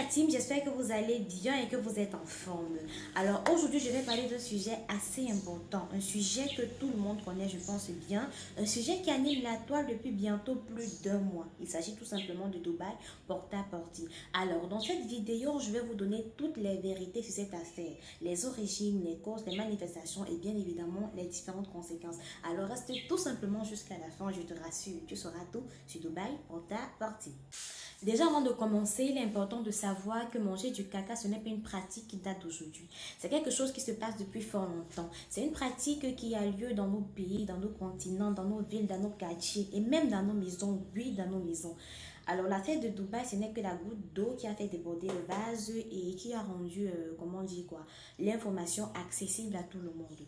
team, j'espère que vous allez bien et que vous êtes en forme. Alors aujourd'hui, je vais parler d'un sujet assez important, un sujet que tout le monde connaît, je pense bien, un sujet qui anime la toile depuis bientôt plus d'un mois. Il s'agit tout simplement de Dubaï porte-à-porte. Alors dans cette vidéo, je vais vous donner toutes les vérités sur cette affaire, les origines, les causes, les manifestations et bien évidemment les différentes conséquences. Alors reste tout simplement jusqu'à la fin, je te rassure, tu sauras tout sur Dubaï porte-à-porte. Déjà, avant de commencer, il est important de savoir que manger du caca, ce n'est pas une pratique qui date d'aujourd'hui. C'est quelque chose qui se passe depuis fort longtemps. C'est une pratique qui a lieu dans nos pays, dans nos continents, dans nos villes, dans nos quartiers et même dans nos maisons. Oui, dans nos maisons. Alors, l'affaire de Dubaï, ce n'est que la goutte d'eau qui a fait déborder le vase et qui a rendu, comment on dit quoi, l'information accessible à tout le monde.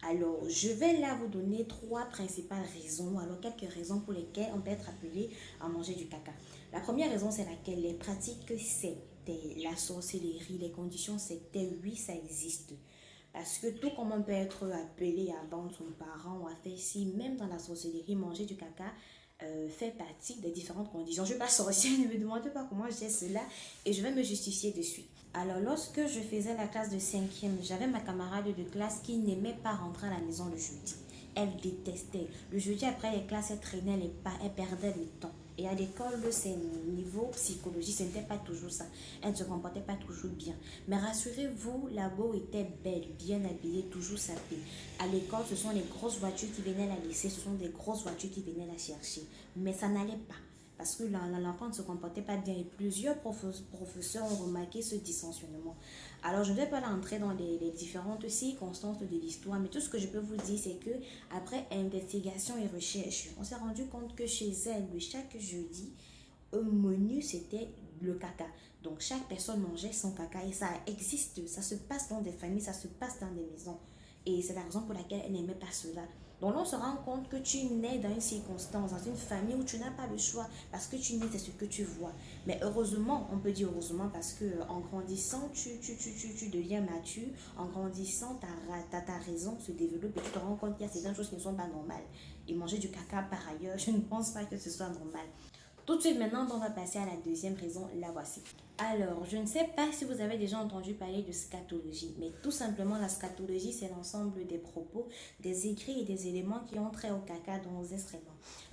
Alors, je vais là vous donner trois principales raisons, alors quelques raisons pour lesquelles on peut être appelé à manger du caca. La première raison, c'est laquelle les pratiques sectaires, la sorcellerie, les conditions sectaires, oui, ça existe. Parce que tout comme on peut être appelé à vendre son parent ou à faire si, même dans la sorcellerie, manger du caca fait partie des différentes conditions. Je ne suis pas sorcière, ne me demandez pas comment j'ai cela et je vais me justifier de suite. Alors, lorsque je faisais la classe de 5e, j'avais ma camarade de classe qui n'aimait pas rentrer à la maison le jeudi. Elle détestait. Le jeudi, après les classes, elle traînait les pas, elle perdait le temps. Et à l'école, c'est niveau psychologie, ce n'était pas toujours ça. Elle ne se comportait pas toujours bien. Mais rassurez-vous, la go était belle, bien habillée, toujours sapée. À l'école, ce sont les grosses voitures qui venaient la laisser, ce sont des grosses voitures qui venaient la chercher. Mais ça n'allait pas. Parce que l'enfant ne se comportait pas bien et plusieurs professeurs ont remarqué ce dysfonctionnement. Alors, je ne vais pas entrer dans les différentes circonstances de l'histoire, mais tout ce que je peux vous dire, c'est que après investigation et recherche, on s'est rendu compte que chez elle, chaque jeudi, un menu, c'était le caca. Donc, chaque personne mangeait son caca et ça existe, ça se passe dans des familles, ça se passe dans des maisons. Et c'est la raison pour laquelle elle n'aimait pas cela. Donc là, on se rend compte que tu nais dans une circonstance, dans une famille où tu n'as pas le choix parce que tu nais, c'est ce que tu vois. Mais heureusement, on peut dire heureusement parce que en grandissant, tu deviens mature. En grandissant, ta raison se développe et tu te rends compte qu'il y a certaines choses qui ne sont pas normales. Et manger du caca par ailleurs, je ne pense pas que ce soit normal. Tout de suite maintenant, on va passer à la deuxième raison, la voici. Alors, je ne sais pas si vous avez déjà entendu parler de scatologie, mais tout simplement, la scatologie, c'est l'ensemble des propos, des écrits et des éléments qui ont trait au caca dans nos instruments.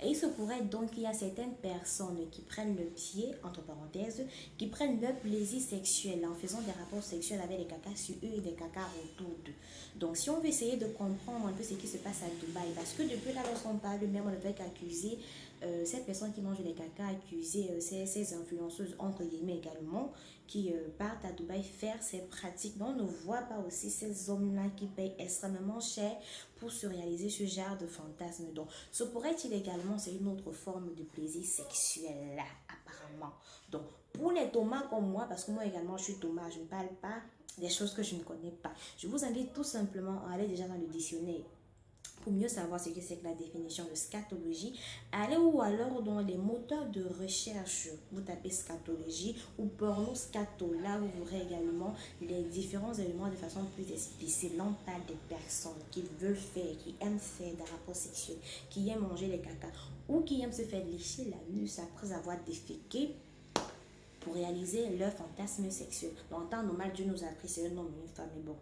Et il se pourrait donc qu'il y a certaines personnes qui prennent le pied, entre parenthèses, qui prennent leur plaisir sexuel en faisant des rapports sexuels avec des cacas sur eux et des cacas autour d'eux. Donc, si on veut essayer de comprendre un peu ce qui se passe à Dubaï, parce que depuis là, lorsqu'on parle, même on ne peut qu'accuser cette personne qui mange les cacas, accuser ces influenceuses, entre guillemets également, qui partent à Dubaï faire ces pratiques. Mais on ne voit pas aussi ces hommes-là qui payent extrêmement cher pour se réaliser ce genre de fantasme. Donc, ce pourrait-il également, c'est une autre forme de plaisir sexuel, là, apparemment. Donc, pour les Thomas comme moi, parce que moi également, je suis Thomas, je ne parle pas des choses que je ne connais pas. Je vous invite tout simplement à aller déjà dans le dictionnaire pour mieux savoir ce que c'est que la définition de scatologie. Allez ou alors dans les moteurs de recherche, vous tapez scatologie ou porno scato. Là, vous verrez également les différents éléments de façon plus explicite. Là, on parle des personnes qui veulent faire, qui aiment faire des rapports sexuels, qui aiment manger les caca ou qui aiment se faire lécher la nuque après avoir déféqué pour réaliser leur fantasme sexuel. Dans le temps normal, Dieu nous a pris, c'est un homme et une femme, mais bon.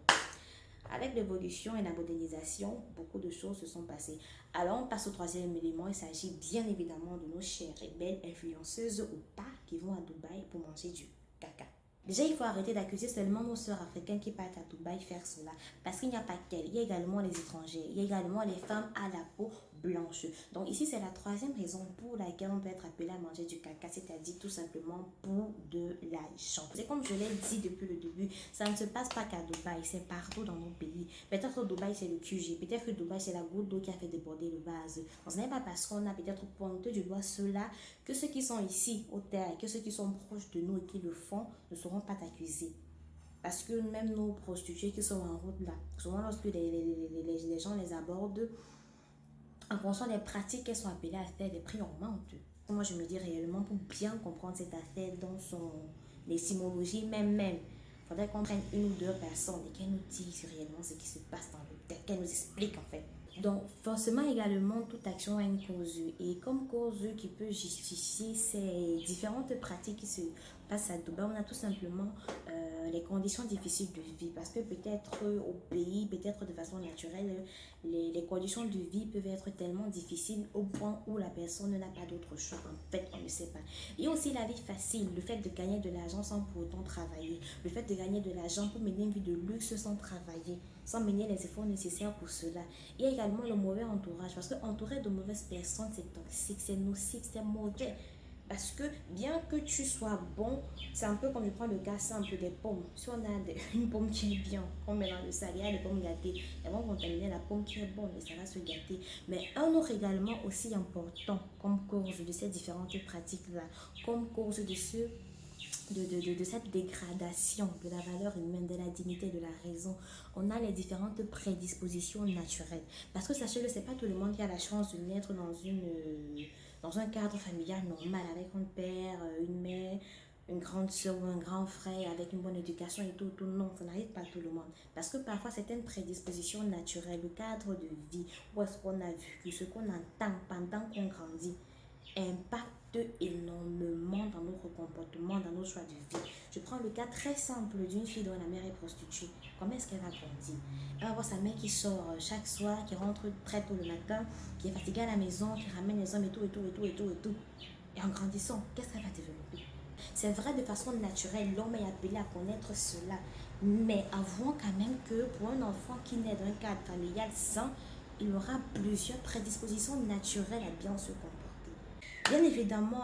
Avec l'évolution et la modernisation, beaucoup de choses se sont passées. Alors, on passe au troisième élément. Il s'agit bien évidemment de nos chères et belles influenceuses ou pas qui vont à Dubaï pour manger du caca. Déjà, il faut arrêter d'accuser seulement nos sœurs africaines qui partent à Dubaï faire cela. Parce qu'il n'y a pas qu'elles. Il y a également les étrangers. Il y a également les femmes à la peau blanche. Donc ici, c'est la troisième raison pour laquelle on peut être appelé à manger du caca, c'est-à-dire tout simplement pour de l'argent. C'est comme je l'ai dit depuis le début, ça ne se passe pas qu'à Dubaï, c'est partout dans nos pays. Peut-être que Dubaï, c'est le QG. Peut-être que Dubaï, c'est la goutte d'eau qui a fait déborder le vase. Donc, ce n'est pas parce qu'on a peut-être pointé du doigt ceux-là que ceux qui sont ici, au terre, que ceux qui sont proches de nous et qui le font ne seront pas accusés. Parce que même nos prostituées qui sont en route là, souvent lorsque les gens les abordent, en fonction des pratiques qu'elles sont appelées à faire, les prix augmentent. Moi, je me dis réellement, pour bien comprendre cette affaire dans son étymologie, il faudrait qu'on prenne une ou deux personnes et qu'elles nous disent réellement ce qui se passe dans le texte, qu'elles nous expliquent en fait. Donc, forcément, également, toute action a une cause. Et comme cause qui peut justifier ces différentes pratiques qui se passent à Dubaï, on a tout simplement les conditions difficiles de vie. Parce que peut-être au pays, peut-être de façon naturelle, les conditions de vie peuvent être tellement difficiles au point où la personne n'a pas d'autre choix. En fait, on ne sait pas. Et aussi la vie facile, le fait de gagner de l'argent sans pour autant travailler. Le fait de gagner de l'argent pour mener une vie de luxe sans travailler, sans mener les efforts nécessaires pour cela. Il y a également le mauvais entourage, parce que entouré de mauvaises personnes, c'est toxique, c'est nocif, c'est mauvais. Parce que bien que tu sois bon, c'est un peu comme je prends le cas simple des pommes. Si on a une pomme qui est bien, on met dans le sel, il y a des pommes gâtées. Elles vont contaminer la pomme qui est bonne et ça va se gâter. Mais un autre également aussi important comme cause de ces différentes pratiques-là, comme cause de ce de cette dégradation de la valeur humaine, de la dignité, de la raison. On a les différentes prédispositions naturelles. Parce que sachez-le, c'est pas tout le monde qui a la chance de naître dans un cadre familial normal, avec un père, une mère, une grande soeur ou un grand frère, avec une bonne éducation et tout, tout. Non, ça n'arrive pas à tout le monde. Parce que parfois, certaines prédispositions naturelles, le cadre de vie, où est-ce qu'on a vécu, ce qu'on entend pendant qu'on grandit, impacte énormément dans notre comportement, dans nos choix de vie. Je prends le cas très simple d'une fille dont la mère est prostituée. Comment est-ce qu'elle va grandir? Elle va voir sa mère qui sort chaque soir, qui rentre très tôt le matin, qui est fatiguée à la maison, qui ramène les hommes et tout, et tout, et tout, et tout, et tout. Et en grandissant, qu'est-ce qu'elle va développer? C'est vrai, de façon naturelle, l'homme est appelé à connaître cela. Mais avouons quand même que pour un enfant qui naît d'un cadre familial sain, il aura plusieurs prédispositions naturelles à bien se comporter. Bien évidemment,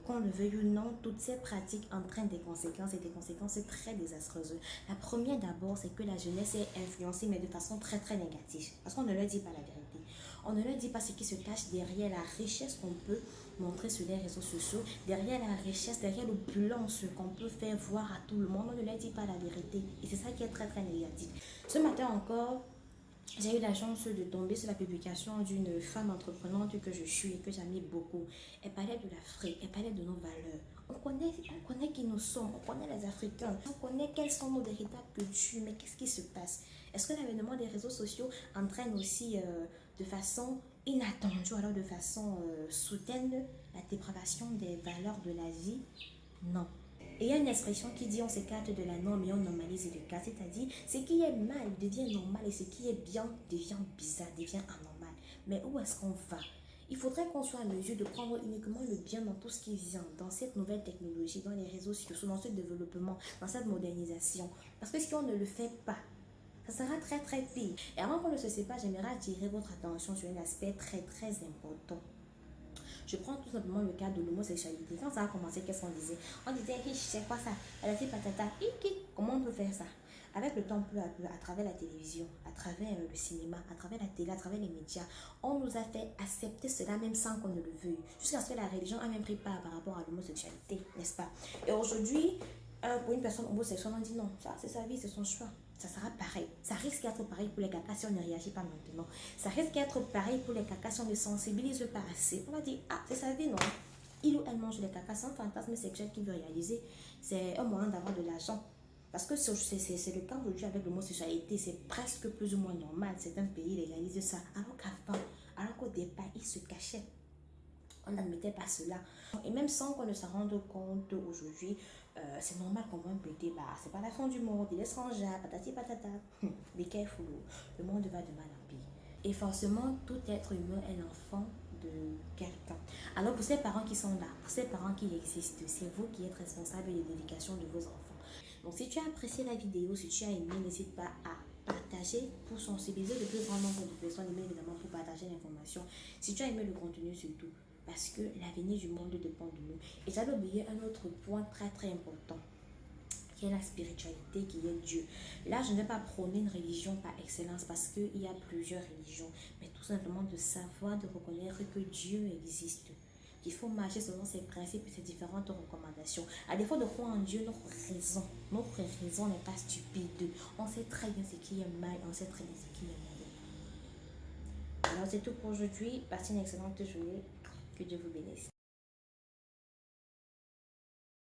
qu'on le veuille ou non, toutes ces pratiques entraînent des conséquences et des conséquences très désastreuses. La première d'abord, c'est que la jeunesse est influencée, mais de façon très très négative. Parce qu'on ne leur dit pas la vérité. On ne leur dit pas ce qui se cache derrière la richesse qu'on peut montrer sur les réseaux sociaux, derrière la richesse, derrière l'opulence qu'on peut faire voir à tout le monde. On ne leur dit pas la vérité. Et c'est ça qui est très très négatif. Ce matin encore, j'ai eu la chance de tomber sur la publication d'une femme entreprenante que je suis et que j'aime beaucoup. Elle parlait de l'Afrique, elle parlait de nos valeurs. On connaît qui nous sommes, on connaît les Africains, on connaît quelles sont nos véritables cultures, mais qu'est-ce qui se passe? Est-ce que l'avènement des réseaux sociaux entraîne aussi de façon inattendue, alors de façon soudaine, la dépravation des valeurs de la vie? Non. Et il y a une expression qui dit on s'écarte de la norme et on normalise le cas. C'est-à-dire, ce qui est mal devient normal et ce qui est bien devient bizarre, devient anormal. Mais où est-ce qu'on va? Il faudrait qu'on soit en mesure de prendre uniquement le bien dans tout ce qui vient, dans cette nouvelle technologie, dans les réseaux sociaux, dans ce développement, dans cette modernisation. Parce que si on ne le fait pas, ça sera très très pire. Et avant qu'on ne se sépare, j'aimerais attirer votre attention sur un aspect très très important. Je prends tout simplement le cas de l'homosexualité. Quand ça a commencé, qu'est-ce qu'on disait? On disait, c'est quoi ça? Elle a dit patata. Comment on peut faire ça? Avec le temps, peu à peu, à travers la télévision, à travers le cinéma, à travers la télé, à travers les médias, on nous a fait accepter cela même sans qu'on ne le veuille. Jusqu'à ce que la religion a même pris part par rapport à l'homosexualité, n'est-ce pas? Et aujourd'hui, pour une personne homosexuelle, on dit non, ça c'est sa vie, c'est son choix. Ça sera pareil. Ça risque d'être pareil pour les cacas si on ne réagit pas maintenant. Ça risque d'être pareil pour les cacas si on ne sensibilise pas assez. On va dire, ah, c'est sa vie, non? Il ou elle mange les cacas, c'est un fantasme sexuel qu'il veut réaliser. C'est un moyen d'avoir de l'argent. Parce que c'est le cas aujourd'hui avec l'homosexualité, c'est presque plus ou moins normal. Certains pays légalisent ça. Alors qu'au départ, ils se cachaient. On n'admettait pas cela. Et même sans qu'on ne s'en rende compte aujourd'hui, c'est normal qu'on voit un petit bah, c'est pas la fin du monde, il est étranger, patati patata. Be careful, le monde va de mal en pire. Et forcément, tout être humain est l'enfant de quelqu'un. Alors pour ces parents qui sont là, pour ces parents qui existent, c'est vous qui êtes responsable de l'éducation de vos enfants. Donc si tu as apprécié la vidéo, si tu as aimé, n'hésite pas à partager pour sensibiliser le plus grand nombre de personnes et bien évidemment pour partager l'information. Si tu as aimé le contenu surtout, parce que l'avenir du monde dépend de nous. Et j'avais oublié un autre point très très important, qui est la spiritualité, qui est Dieu. Là, je ne vais pas prôner une religion par excellence parce qu'il y a plusieurs religions, mais tout simplement de savoir, de reconnaître que Dieu existe. Il faut marcher selon ses principes et ses différentes recommandations. À défaut de croire en Dieu, notre raison n'est pas stupide. On sait très bien ce qui est mal, on sait très bien ce qui est mauvais. Alors c'est tout pour aujourd'hui. Passez une excellente journée. Que Dieu vous bénisse.